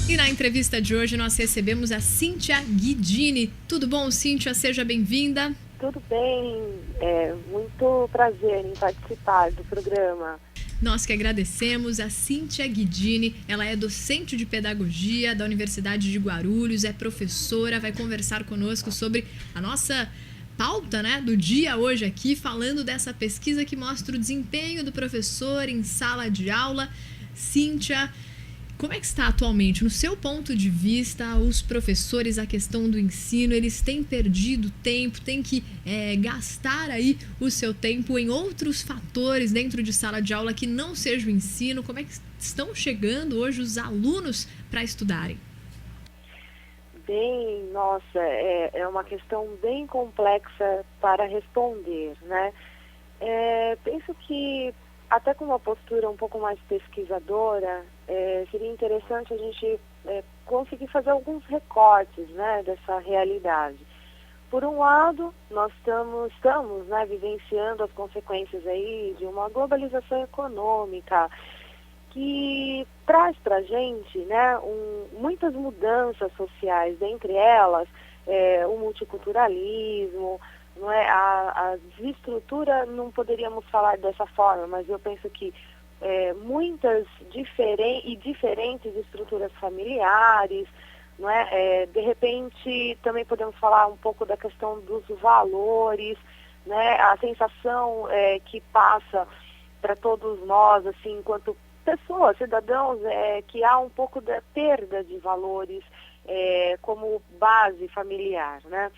E na entrevista de hoje nós recebemos a Cíntia Guidini. Tudo bom, Cíntia? Seja bem-vinda. Tudo bem, muito prazer em participar do programa. Nós que agradecemos a Cíntia Guidini, ela é docente de pedagogia da Universidade de Guarulhos, é professora, vai conversar conosco sobre a nossa pauta, né, do dia hoje aqui, falando dessa pesquisa que mostra o desempenho do professor em sala de aula. Cíntia, como é que está atualmente, no seu ponto de vista, os professores, a questão do ensino, eles têm perdido tempo, têm que gastar aí o seu tempo em outros fatores dentro de sala de aula que não seja o ensino? Como é que estão chegando hoje os alunos para estudarem? Bem, nossa, é uma questão bem complexa para responder, né? Penso que até com uma postura um pouco mais pesquisadora, seria interessante a gente conseguir fazer alguns recortes, né, dessa realidade. Por um lado, nós estamos, né, vivenciando as consequências aí de uma globalização econômica que traz para a gente, né, muitas mudanças sociais, dentre elas o multiculturalismo. Não é? A desestrutura, não poderíamos falar dessa forma, mas eu penso que muitas diferentes estruturas familiares, não é? De repente, também podemos falar um pouco da questão dos valores, né? A sensação que passa para todos nós, assim, enquanto pessoas, cidadãos, que há um pouco da perda de valores como base familiar, né?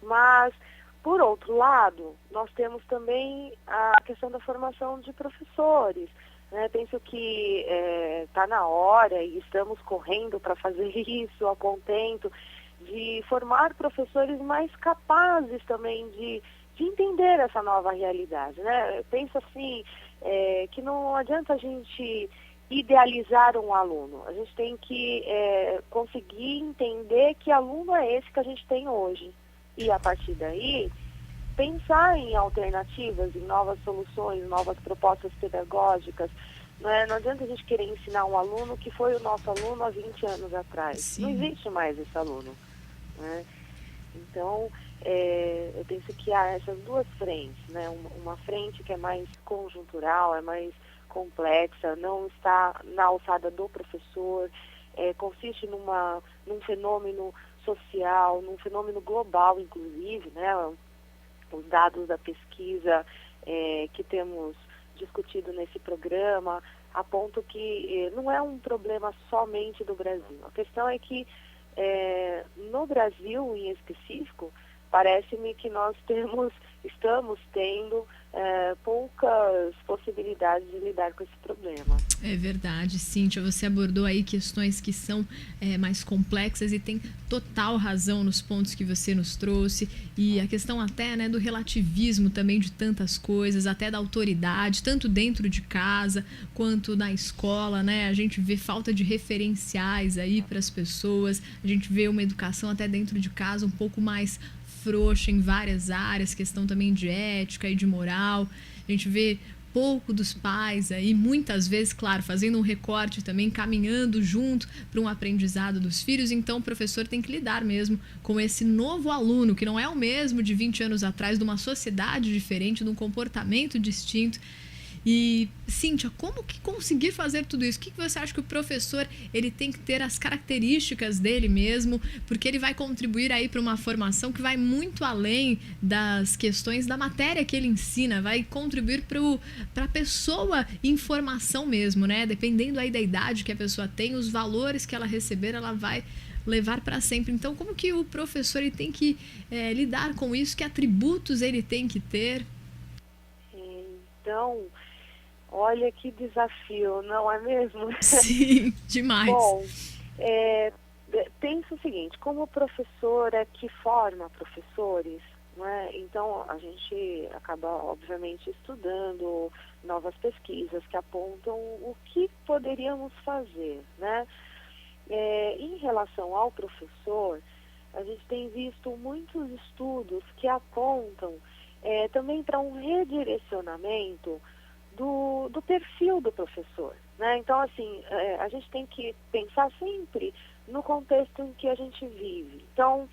Mas por outro lado, nós temos também a questão da formação de professores, né? Penso que está na hora e estamos correndo para fazer isso a contento, de formar professores mais capazes também de entender essa nova realidade, né? Eu penso assim, que não adianta a gente idealizar um aluno, a gente tem que conseguir entender que aluno é esse que a gente tem hoje. E a partir daí, pensar em alternativas, em novas soluções, novas propostas pedagógicas. Não adianta a gente querer ensinar um aluno que foi o nosso aluno há 20 anos atrás. Sim. Não existe mais esse aluno, né? Então, eu penso que há essas duas frentes, né? Uma frente que é mais conjuntural, é mais complexa, não está na alçada do professor, consiste num fenômeno social, num fenômeno global, inclusive, né? Os dados da pesquisa que temos discutido nesse programa apontam que não é um problema somente do Brasil. A questão é que no Brasil, em específico, parece-me que nós estamos tendo poucas possibilidades de lidar com esse problema. É verdade, Cíntia, você abordou aí questões que são mais complexas e tem total razão nos pontos que você nos trouxe, e a questão até, né, do relativismo também de tantas coisas, até da autoridade, tanto dentro de casa quanto na escola, né? A gente vê falta de referenciais aí para as pessoas, a gente vê uma educação até dentro de casa um pouco mais frouxa em várias áreas, questão também de ética e de moral. A gente vê pouco dos pais aí, muitas vezes, claro, fazendo um recorte também, caminhando junto para um aprendizado dos filhos. Então o professor tem que lidar mesmo com esse novo aluno, que não é o mesmo de 20 anos atrás, de uma sociedade diferente, de um comportamento distinto. E, Cíntia, como que conseguir fazer tudo isso? O que você acha que o professor ele tem que ter as características dele mesmo, porque ele vai contribuir aí para uma formação que vai muito além das questões da matéria que ele ensina, vai contribuir para a pessoa em formação mesmo, né? Dependendo aí da idade que a pessoa tem, os valores que ela receber, ela vai levar para sempre. Então, como que o professor ele tem que lidar com isso? Que atributos ele tem que ter? Então, olha que desafio, não é mesmo? Sim, demais. Bom, penso o seguinte, como professora que forma professores, não é? Então a gente acaba, obviamente, estudando novas pesquisas que apontam o que poderíamos fazer, né? Em relação ao professor, a gente tem visto muitos estudos que apontam também para um redirecionamento do perfil do professor, né? Então, assim, a gente tem que pensar sempre no contexto em que a gente vive. Então,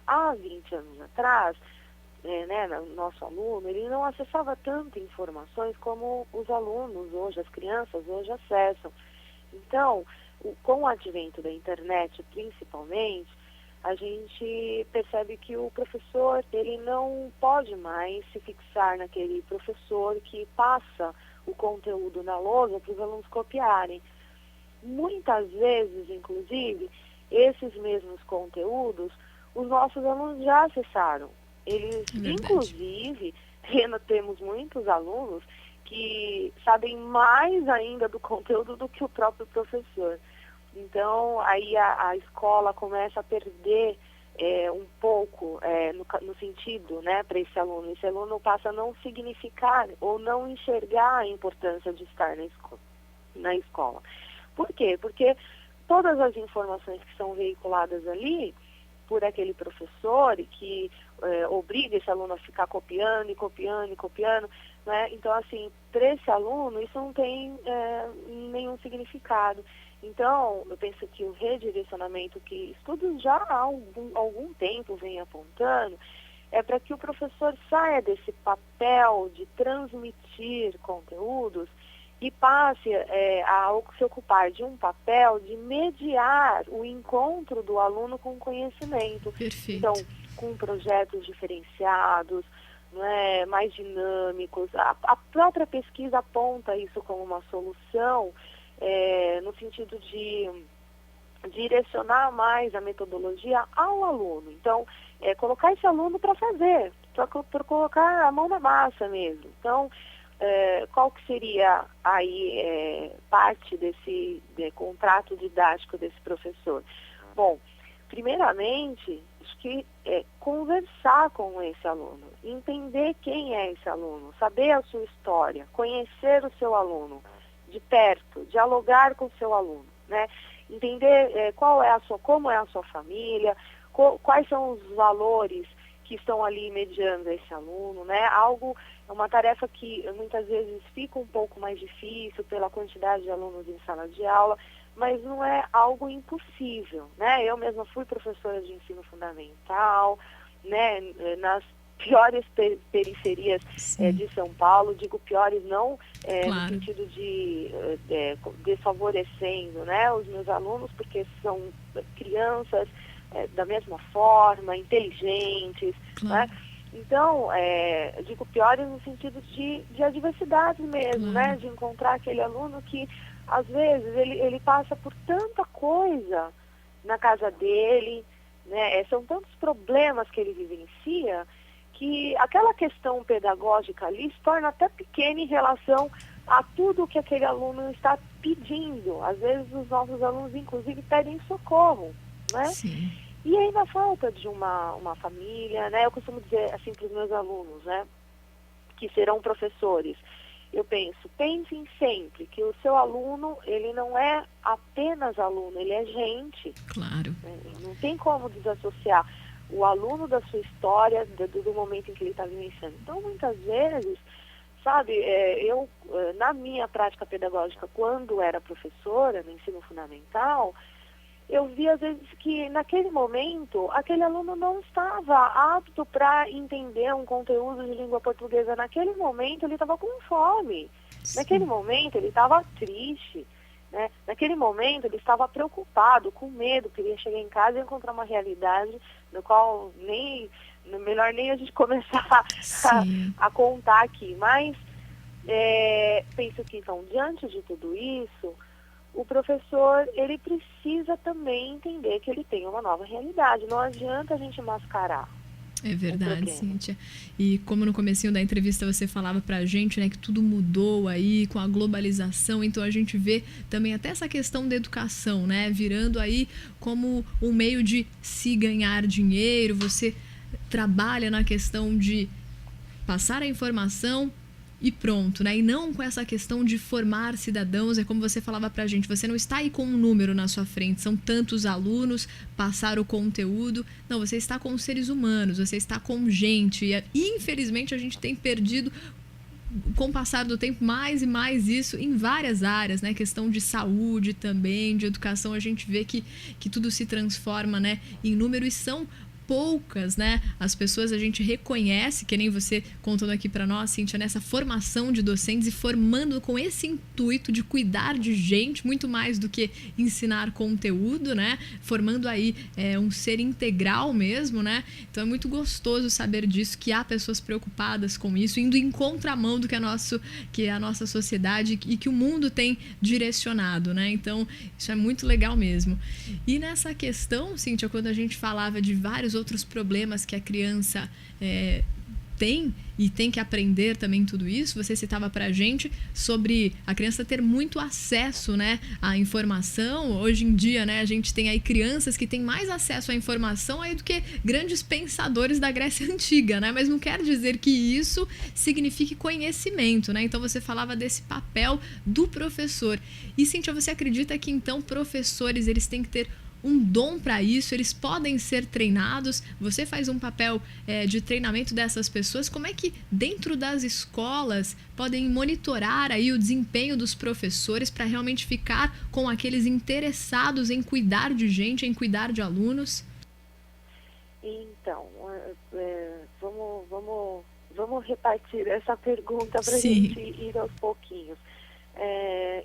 há 20 anos atrás, né, o nosso aluno, ele não acessava tantas informações como os alunos hoje, as crianças hoje acessam. Então, com o advento da internet, principalmente, a gente percebe que o professor, ele não pode mais se fixar naquele professor que passa o conteúdo na lousa para os alunos copiarem. Muitas vezes, inclusive, esses mesmos conteúdos, os nossos alunos já acessaram. Eles, inclusive, temos muitos alunos que sabem mais ainda do conteúdo do que o próprio professor. Então, aí a escola começa a perder um pouco no sentido, né, para esse aluno. Esse aluno passa a não significar ou não enxergar a importância de estar na escola. Por quê? Porque todas as informações que são veiculadas ali por aquele professor e que obriga esse aluno a ficar copiando e copiando e copiando, né? Então, assim, para esse aluno isso não tem nenhum significado. Então, eu penso que o redirecionamento que estudos já há algum tempo vem apontando é para que o professor saia desse papel de transmitir conteúdos e passe a se ocupar de um papel de mediar o encontro do aluno com o conhecimento. Perfeito. Então, com projetos diferenciados, né, mais dinâmicos. A própria pesquisa aponta isso como uma solução, no sentido de direcionar mais a metodologia ao aluno. Então, colocar esse aluno para fazer, para colocar a mão na massa mesmo. Então, qual que seria aí parte desse contrato didático desse professor? Bom, primeiramente, acho que conversar com esse aluno, entender quem é esse aluno, saber a sua história, conhecer o seu aluno de perto, dialogar com o seu aluno, né? Entender como é a sua família, quais são os valores que estão ali mediando esse aluno, né? Uma tarefa que muitas vezes fica um pouco mais difícil pela quantidade de alunos em sala de aula, mas não é algo impossível, né? Eu mesma fui professora de ensino fundamental, né? Nas piores periferias de São Paulo, digo piores não no sentido de desfavorecendo, né, os meus alunos, porque são crianças da mesma forma, inteligentes, né? Então, digo piores no sentido de adversidade mesmo, né? De encontrar aquele aluno que, às vezes, ele passa por tanta coisa na casa dele, né? São tantos problemas que ele vivencia que aquela questão pedagógica ali se torna até pequena em relação a tudo que aquele aluno está pedindo. Às vezes os nossos alunos, inclusive, pedem socorro, né? Sim. E aí, na falta de uma família, né? Eu costumo dizer assim para os meus alunos, né? Que serão professores. Eu pensem sempre que o seu aluno, ele não é apenas aluno, ele é gente. Claro. Né? Não tem como desassociar o aluno da sua história, do momento em que ele está vivenciando. Então, muitas vezes, sabe, eu, na minha prática pedagógica, quando era professora no ensino fundamental, eu vi, às vezes, que naquele momento, aquele aluno não estava apto para entender um conteúdo de língua portuguesa. Naquele momento, ele estava com fome. Sim. Naquele momento, ele estava triste. Né? Naquele momento, ele estava preocupado, com medo, queria chegar em casa e encontrar uma realidade no qual melhor nem a gente começar a contar aqui. Mas penso que, então, diante de tudo isso, o professor, ele precisa também entender que ele tem uma nova realidade. Não adianta a gente mascarar. É verdade, Cíntia. E como no comecinho da entrevista você falava pra gente, né, que tudo mudou aí com a globalização, então a gente vê também até essa questão da educação, né, virando aí como um meio de se ganhar dinheiro. Você trabalha na questão de passar a informação e pronto, né? E não com essa questão de formar cidadãos. É como você falava pra gente, você não está aí com um número na sua frente, são tantos alunos, passar o conteúdo. Não, você está com seres humanos, você está com gente. E infelizmente a gente tem perdido com o passar do tempo, mais e mais isso em várias áreas, né? Questão de saúde também, de educação, a gente vê que tudo se transforma, né, em número, e são poucas, né? As pessoas, a gente reconhece, que nem você contando aqui para nós, Cíntia, nessa formação de docentes e formando com esse intuito de cuidar de gente, muito mais do que ensinar conteúdo, né? Formando aí um ser integral mesmo, né? Então é muito gostoso saber disso, que há pessoas preocupadas com isso, indo em contramão do que é a nossa sociedade e que o mundo tem direcionado, né? Então isso é muito legal mesmo. E nessa questão, Cíntia, quando a gente falava de vários outros problemas que a criança tem e tem que aprender também tudo isso, você citava pra gente sobre a criança ter muito acesso, né, à informação. Hoje em dia, né, a gente tem aí crianças que têm mais acesso à informação aí do que grandes pensadores da Grécia Antiga, né, mas não quer dizer que isso signifique conhecimento, né. Então você falava desse papel do professor. E, Cíntia, você acredita que então professores, eles têm que ter um dom para isso, eles podem ser treinados? Você faz um papel de treinamento dessas pessoas. Como é que dentro das escolas podem monitorar aí o desempenho dos professores para realmente ficar com aqueles interessados em cuidar de gente, em cuidar de alunos? Então, vamos repartir essa pergunta para a gente ir aos pouquinhos.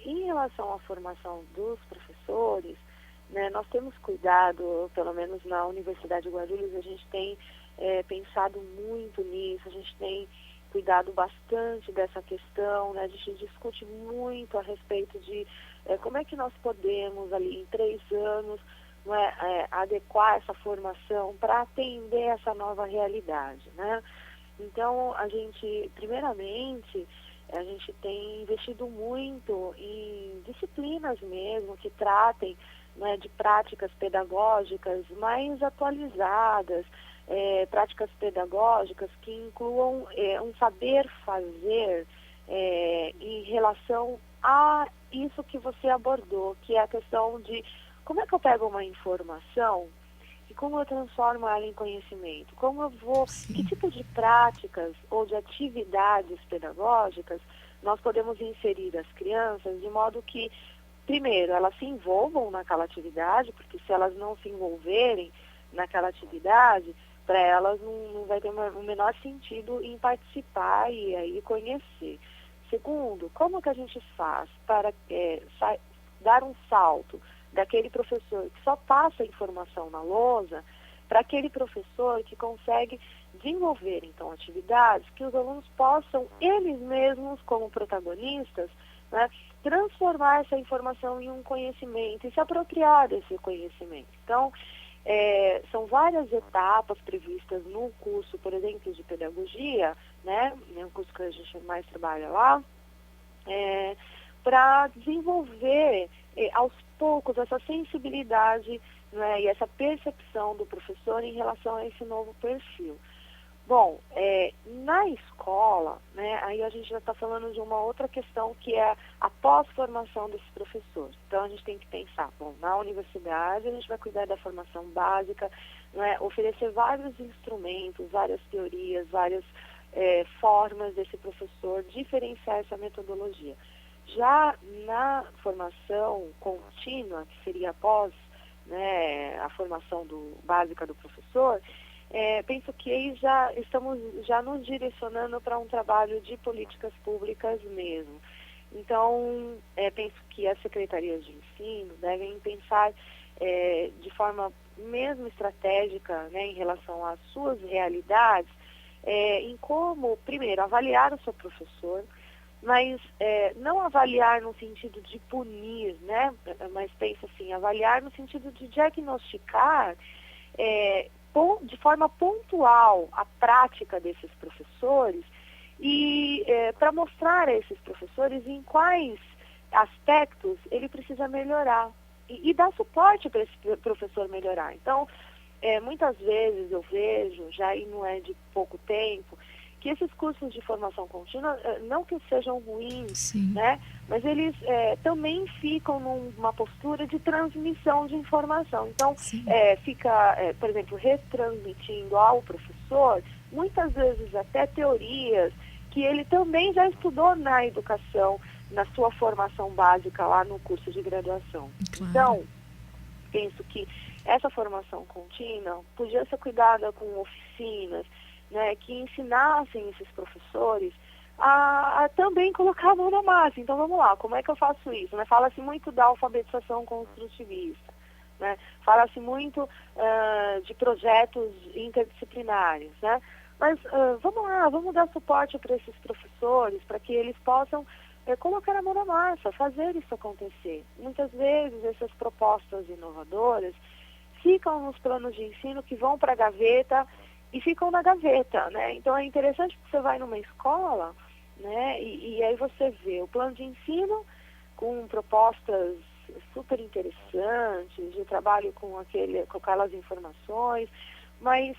Em relação à formação dos professores, né, nós temos cuidado, pelo menos na Universidade de Guarulhos, a gente tem pensado muito nisso, a gente tem cuidado bastante dessa questão, né, a gente discute muito a respeito de como é que nós podemos, ali em 3 anos, adequar essa formação para atender essa nova realidade, né? Então, a gente, primeiramente, a gente tem investido muito em disciplinas mesmo que tratem, né, de práticas pedagógicas mais atualizadas, práticas pedagógicas que incluam um saber fazer em relação a isso que você abordou, que é a questão de como é que eu pego uma informação e como eu transformo ela em conhecimento, que tipo de práticas ou de atividades pedagógicas nós podemos inserir as crianças de modo que, primeiro, elas se envolvam naquela atividade, porque se elas não se envolverem naquela atividade, para elas não vai ter o menor sentido em participar e aí conhecer. Segundo, como que a gente faz para dar um salto daquele professor que só passa a informação na lousa para aquele professor que consegue desenvolver, então, atividades que os alunos possam, eles mesmos, como protagonistas, né, transformar essa informação em um conhecimento e se apropriar desse conhecimento. Então, são várias etapas previstas no curso, por exemplo, de pedagogia, né, é um curso que a gente mais trabalha lá, para desenvolver aos poucos essa sensibilidade, né, e essa percepção do professor em relação a esse novo perfil. Bom, na escola, né, aí a gente já está falando de uma outra questão que é a pós-formação desses professores. Então a gente tem que pensar, bom, na universidade a gente vai cuidar da formação básica, né, oferecer vários instrumentos, várias teorias, várias formas desse professor diferenciar essa metodologia. Já na formação contínua, que seria após, né, a formação básica do professor, penso que aí já estamos nos direcionando para um trabalho de políticas públicas mesmo. Então, penso que as secretarias de ensino devem pensar de forma mesmo estratégica, né, em relação às suas realidades, em como, primeiro, avaliar o seu professor, mas não avaliar no sentido de punir, né, mas penso assim, avaliar no sentido de diagnosticar de forma pontual a prática desses professores e para mostrar a esses professores em quais aspectos ele precisa melhorar e dar suporte para esse professor melhorar. Então, muitas vezes eu vejo, já e não é de pouco tempo, que esses cursos de formação contínua, não que sejam ruins, né, mas eles também ficam numa postura de transmissão de informação. Então, fica, por exemplo, retransmitindo ao professor, muitas vezes até teorias que ele também já estudou na educação, na sua formação básica lá no curso de graduação. Claro. Então, penso que essa formação contínua podia ser cuidada com oficinas, né, que ensinassem esses professores a também colocar a mão na massa. Então, vamos lá, como é que eu faço isso? Né? Fala-se muito da alfabetização construtivista, né? Fala-se muito de projetos interdisciplinares, né? Mas vamos lá, vamos dar suporte para esses professores, para que eles possam colocar a mão na massa, fazer isso acontecer. Muitas vezes essas propostas inovadoras ficam nos planos de ensino que vão para a gaveta e ficam na gaveta, né? Então é interessante que você vai numa escola, né? E aí você vê o plano de ensino com propostas super interessantes, de trabalho com aquelas informações, mas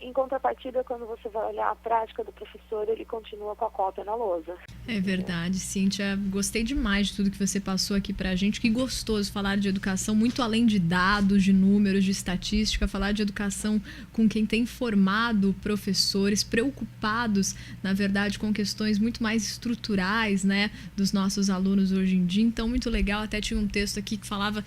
em contrapartida, quando você vai olhar a prática do professor, ele continua com a cópia na lousa. É verdade, Cíntia. Gostei demais de tudo que você passou aqui pra gente. Que gostoso falar de educação, muito além de dados, de números, de estatística, falar de educação com quem tem formado professores preocupados, na verdade, com questões muito mais estruturais, né, dos nossos alunos hoje em dia. Então, muito legal. Até tinha um texto aqui que falava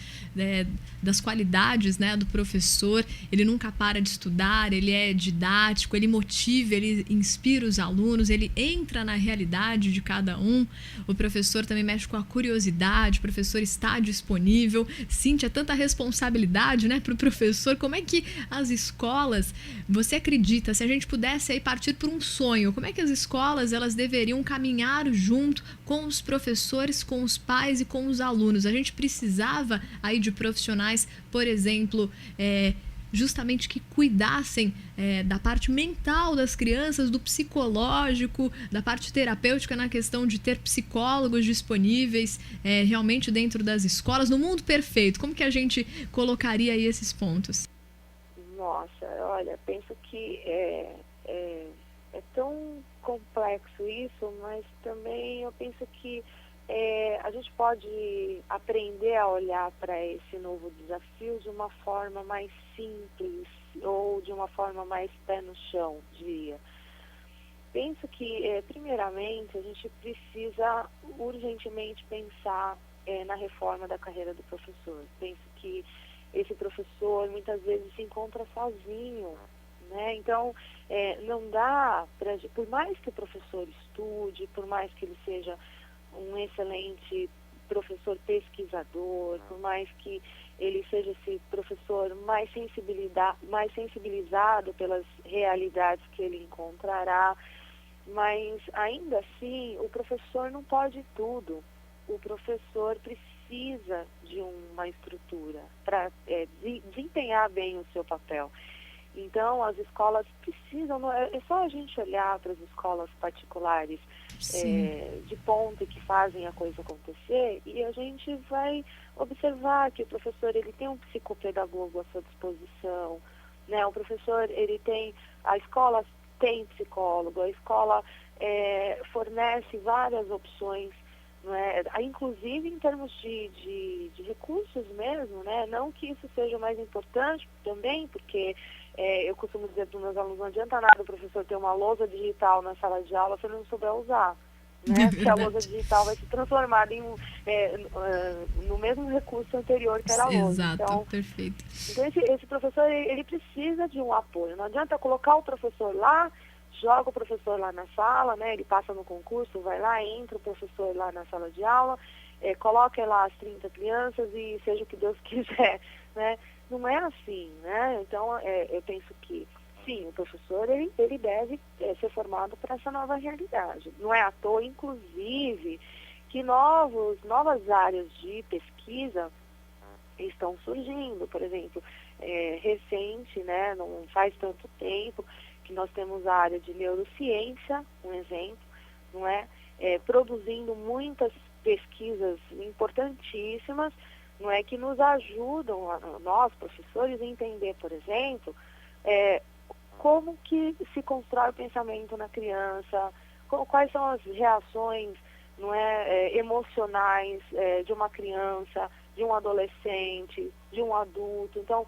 das qualidades, né, do professor. Ele nunca para de estudar, ele é didático, ele motiva, ele inspira os alunos, ele entra na realidade de cada um. O professor também mexe com a curiosidade, o professor está disponível. Cíntia, tanta responsabilidade, né, para o professor. Como é que as escolas, você acredita, se a gente pudesse aí partir por um sonho, como é que as escolas elas deveriam caminhar junto com os professores, com os pais e com os alunos? A gente precisava aí de profissionais, por exemplo, justamente que cuidassem da parte mental das crianças, do psicológico, da parte terapêutica na questão de ter psicólogos disponíveis realmente dentro das escolas. No mundo perfeito, como que a gente colocaria aí esses pontos? Nossa, olha, penso que é tão complexo isso, mas também eu penso que a gente pode aprender a olhar para esse novo desafio de uma forma mais simples ou de uma forma mais pé no chão, diria. Penso que, primeiramente, a gente precisa urgentemente pensar na reforma da carreira do professor. Penso que esse professor muitas vezes se encontra sozinho, né? Então, não dá para, por mais que o professor estude, por mais que ele seja um excelente professor pesquisador, por mais que ele seja esse professor mais sensibilizado pelas realidades que ele encontrará, mas ainda assim o professor não pode tudo. O professor precisa de uma estrutura para desempenhar bem o seu papel. Então, as escolas precisam, é só a gente olhar para as escolas particulares de ponta que fazem a coisa acontecer e a gente vai observar que o professor ele tem um psicopedagogo à sua disposição, né? O professor, a escola tem psicólogo, a escola fornece várias opções, não é? Inclusive em termos de recursos mesmo, né? Não que isso seja mais importante também, porque eu costumo dizer para os meus alunos, não adianta nada o professor ter uma lousa digital na sala de aula se ele não souber usar, né? Porque a lousa digital vai se transformar no mesmo recurso anterior que era a lousa. Exato, então, perfeito. Então esse professor ele precisa de um apoio. Não adianta colocar o professor lá, joga o professor lá na sala, né? Ele passa no concurso, vai lá, entra o professor lá na sala de aula, coloca lá as 30 crianças e seja o que Deus quiser, né? Não é assim, né? Então, eu penso que, sim, o professor, ele deve ser formado para essa nova realidade. Não é à toa, inclusive, que novas áreas de pesquisa estão surgindo. Por exemplo, recente, né? Não faz tanto tempo, que nós temos a área de neurociência, um exemplo, não é? Produzindo muitas pesquisas importantíssimas, não é, que nos ajudam, nós, professores, a entender, por exemplo, como que se constrói o pensamento na criança, quais são as reações, não é, emocionais de uma criança, de um adolescente, de um adulto. Então,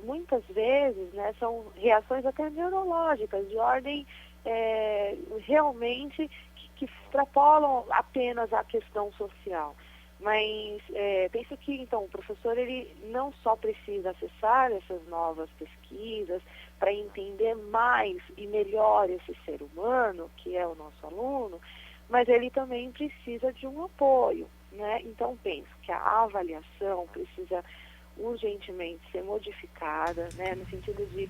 muitas vezes, né, são reações até neurológicas, de ordem realmente que extrapolam apenas a questão social. Mas penso que, então, o professor ele não só precisa acessar essas novas pesquisas para entender mais e melhor esse ser humano, que é o nosso aluno, mas ele também precisa de um apoio, né? Então, penso que a avaliação precisa urgentemente ser modificada, né? No sentido de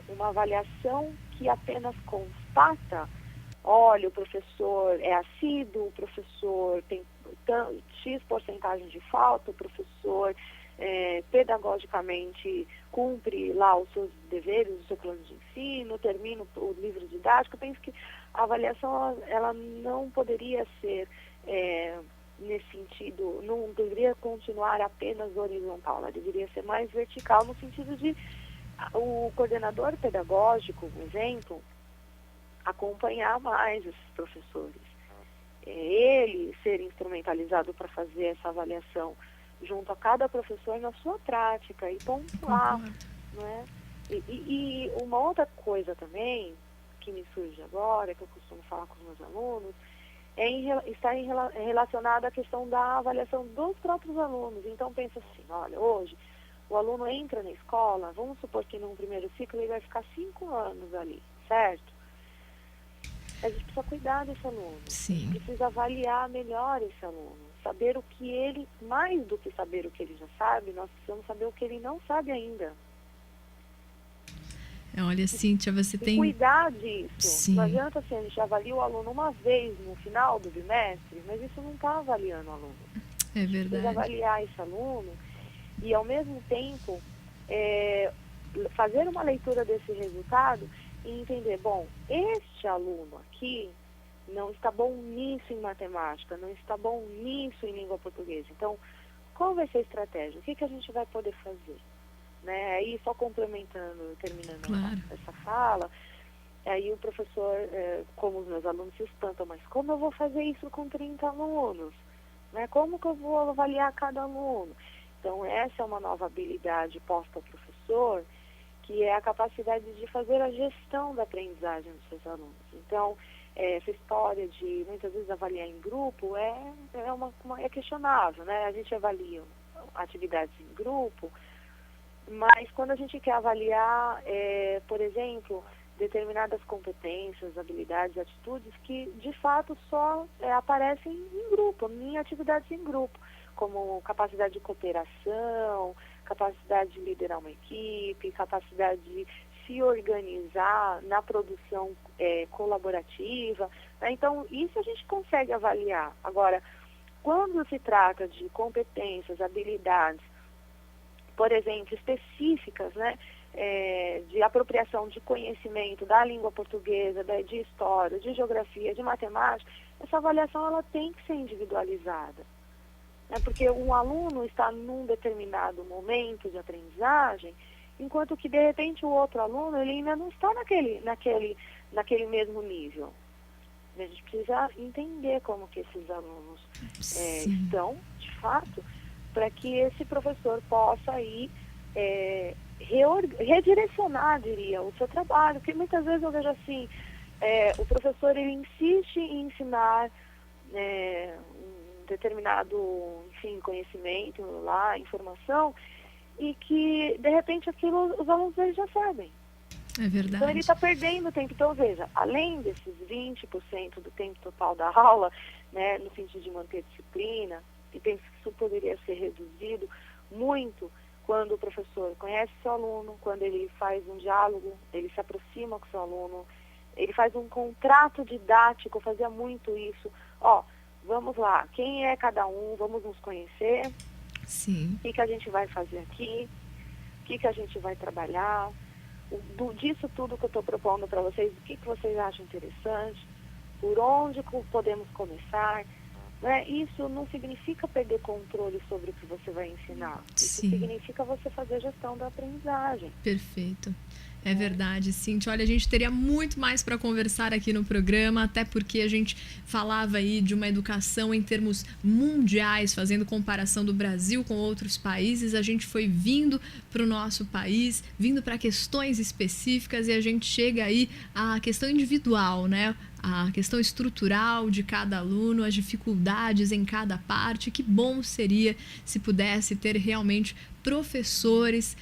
uma avaliação que apenas constata: olha, o professor é assíduo, o professor tem X porcentagem de falta, o professor pedagogicamente cumpre lá os seus deveres, o seu plano de ensino, termina o livro didático. Eu penso que a avaliação ela não poderia ser, nesse sentido, não deveria continuar apenas horizontal, ela deveria ser mais vertical, no sentido de o coordenador pedagógico, por exemplo, acompanhar mais esses professores. Ele ser instrumentalizado para fazer essa avaliação junto a cada professor na sua prática e pontuar, né? E uma outra coisa também que me surge agora, que eu costumo falar com os meus alunos, está relacionada à questão da avaliação dos próprios alunos. Então, pensa assim: olha, hoje o aluno entra na escola, vamos supor que no primeiro ciclo ele vai ficar 5 anos ali, certo? A gente precisa cuidar desse aluno. Sim. A gente precisa avaliar melhor esse aluno. Saber o que ele, mais do que saber o que ele já sabe, nós precisamos saber o que ele não sabe ainda. Olha, Cíntia, você tem... cuidar disso. Sim. Não adianta assim, a gente avalia o aluno uma vez no final do bimestre, mas isso não está avaliando o aluno. É verdade. Precisa avaliar esse aluno e, ao mesmo tempo, fazer uma leitura desse resultado e entender: bom, este aluno aqui não está bom nisso em matemática, não está bom nisso em língua portuguesa. Então, qual vai ser a estratégia? O que a gente vai poder fazer? Né? Aí, só complementando, terminando essa fala, aí o professor, como os meus alunos se espantam: mas como eu vou fazer isso com 30 alunos? Né? Como que eu vou avaliar cada aluno? Então, essa é uma nova habilidade posta ao professor, que é a capacidade de fazer a gestão da aprendizagem dos seus alunos. Então, essa história de muitas vezes avaliar em grupo é questionável, né? A gente avalia atividades em grupo, mas quando a gente quer avaliar, por exemplo, determinadas competências, habilidades, atitudes que de fato só aparecem em grupo, em atividades em grupo, como capacidade de cooperação, capacidade de liderar uma equipe, capacidade de se organizar na produção colaborativa, né? Então, isso a gente consegue avaliar. Agora, quando se trata de competências, habilidades, por exemplo, específicas, né, de apropriação de conhecimento da língua portuguesa, de história, de geografia, de matemática, essa avaliação ela tem que ser individualizada. Porque um aluno está num determinado momento de aprendizagem, enquanto que, de repente, o outro aluno ele ainda não está naquele mesmo nível. A gente precisa entender como que esses alunos estão, de fato, para que esse professor possa aí redirecionar, diria, o seu trabalho. Porque muitas vezes eu vejo assim, o professor ele insiste em ensinar um determinado, enfim, conhecimento lá, informação, e que, de repente, aquilo os alunos eles já sabem. É verdade. Então, ele está perdendo tempo. Então, veja, além desses 20% do tempo total da aula, né, no sentido de manter disciplina, e penso que isso poderia ser reduzido muito quando o professor conhece seu aluno, quando ele faz um diálogo, ele se aproxima com seu aluno, ele faz um contrato didático. Eu fazia muito isso. Vamos lá, quem é cada um, vamos nos conhecer. Sim. O que a gente vai fazer aqui, o que a gente vai trabalhar, disso tudo que eu estou propondo para vocês, o que vocês acham interessante, por onde podemos começar. né? Isso não significa perder controle sobre o que você vai ensinar. Isso Sim. significa você fazer gestão da aprendizagem. Perfeito. É verdade, Cíntia. Olha, a gente teria muito mais para conversar aqui no programa, até porque a gente falava aí de uma educação em termos mundiais, fazendo comparação do Brasil com outros países. A gente foi vindo para o nosso país, vindo para questões específicas e a gente chega aí à questão individual, né? A questão estrutural de cada aluno, as dificuldades em cada parte. Que bom seria se pudesse ter realmente professores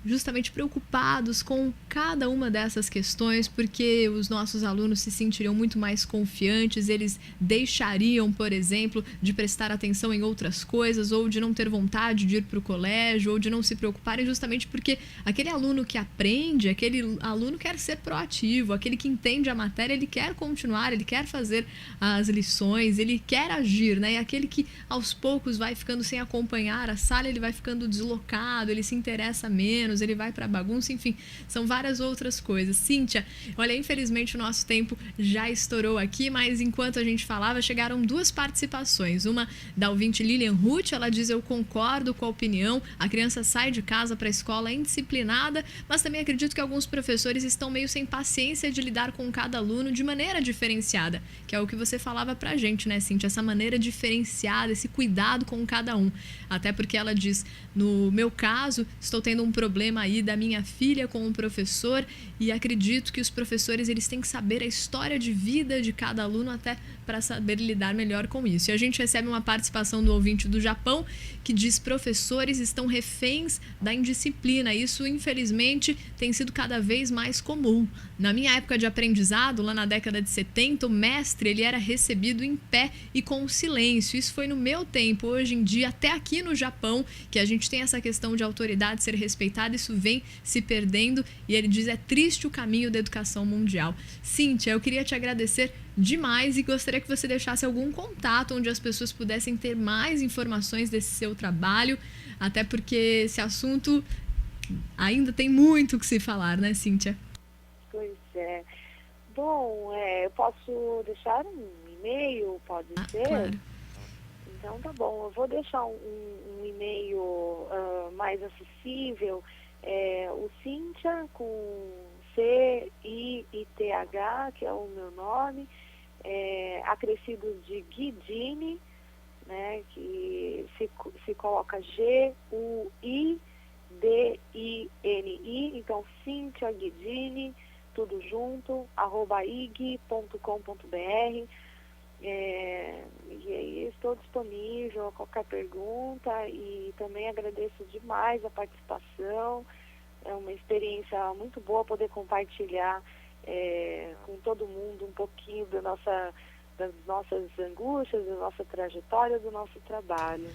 justamente preocupados com cada uma dessas questões, porque os nossos alunos se sentiriam muito mais confiantes, eles deixariam, por exemplo, de prestar atenção em outras coisas, ou de não ter vontade de ir para o colégio, ou de não se preocuparem, justamente porque aquele aluno que aprende, aquele aluno quer ser proativo, aquele que entende a matéria, ele quer continuar, ele quer fazer as lições, ele quer agir, né? E aquele que aos poucos vai ficando sem acompanhar a sala, ele vai ficando deslocado, ele se interessa menos, ele vai para bagunça, enfim, são várias outras coisas. Cíntia, olha, infelizmente o nosso tempo já estourou aqui, mas enquanto a gente falava, chegaram 2 participações. Uma da ouvinte Lilian Ruth, ela diz: eu concordo com a opinião, a criança sai de casa para a escola indisciplinada, mas também acredito que alguns professores estão meio sem paciência de lidar com cada aluno de maneira diferenciada, que é o que você falava pra gente, né, Cíntia? Essa maneira diferenciada, esse cuidado com cada um. Até porque ela diz: no meu caso, estou tendo um problema aí da minha filha com um professor e acredito que os professores eles têm que saber a história de vida de cada aluno até para saber lidar melhor com isso. E a gente recebe uma participação do ouvinte do Japão que diz: professores estão reféns da indisciplina. Isso, infelizmente, tem sido cada vez mais comum. Na minha época de aprendizado, lá na década de 70, o mestre ele era recebido em pé e com silêncio. Isso foi no meu tempo. Hoje em dia, até aqui no Japão, que a gente tem essa questão de autoridade ser respeitada, isso vem se perdendo e ele diz: é triste o caminho da educação mundial. Cíntia, eu queria te agradecer demais e gostaria que você deixasse algum contato onde as pessoas pudessem ter mais informações desse seu trabalho, até porque esse assunto ainda tem muito o que se falar, né, Cíntia? Pois é. Bom, eu posso deixar um e-mail, pode ser? Claro. Então tá bom, eu vou deixar um e-mail mais acessível, o Cíntia com C-I-I-T-H, que é o meu nome, acrescido de Guidini, né, que se coloca G-U-I-D-I-N-I, então Cíntia Guidini, tudo junto, @ig.com.br. E aí estou disponível a qualquer pergunta e também agradeço demais a participação. É uma experiência muito boa poder compartilhar com todo mundo um pouquinho das nossas angústias, da nossa trajetória, do nosso trabalho.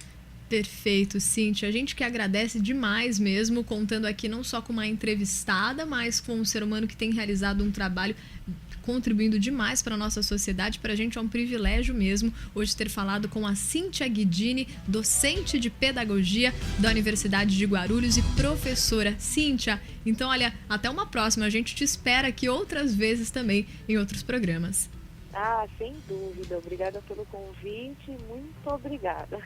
Perfeito, Cíntia. A gente que agradece demais mesmo, contando aqui não só com uma entrevistada, mas com um ser humano que tem realizado um trabalho contribuindo demais para a nossa sociedade. Para a gente é um privilégio mesmo hoje ter falado com a Cíntia Guidini, docente de pedagogia da Universidade de Guarulhos e professora. Cíntia, então olha, até uma próxima. A gente te espera aqui outras vezes também em outros programas. Sem dúvida. Obrigada pelo convite. Muito obrigada.